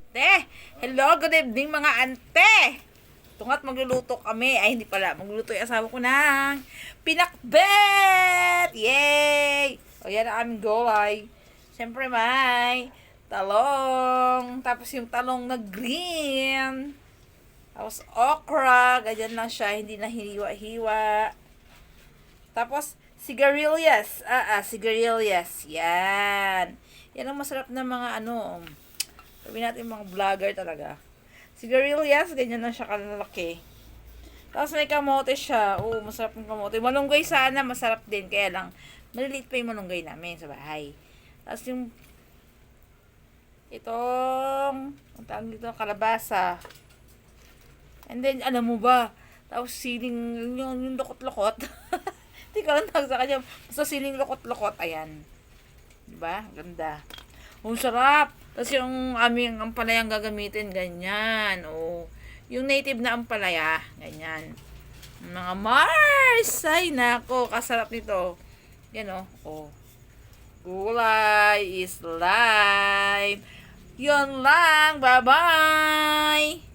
ante. Hello, good evening mga ante. Tungat magluluto kami. Ay, hindi pala. Magluluto yung asawa ko ng pinakbet! Yay! O, yan ang aming gulay. Siyempre, may talong. Tapos yung talong na green. Tapos okra. Ganyan lang siya. Hindi na hiniwa-hiwa. Tapos, sigarilyas. Sigarilyas. Yan. Yan ang masarap na mga sabi natin mga vlogger talaga. Sigarilyas, ganyan na siya kalalaki. Tapos may kamote siya. Oo, masarap yung kamote. Malunggay sana, masarap din. Kaya lang, maliliit pa yung malunggay namin sa bahay. Tapos yung ang tawag dito, kalabasa. And then, alam mo ba, tapos siling, yung lokot-lokot. Hindi ko lang tawag sa kanya. Basta siling lokot-lokot. Ayan. Diba? Ganda. Ang sarap. Tapos yung aming ampalayang gagamitin, ganyan. O, yung native na ampalaya, ganyan. Mga Mars! Ay, nako, kasarap nito. Yan o. Gulay is life. Yun lang. Bye-bye!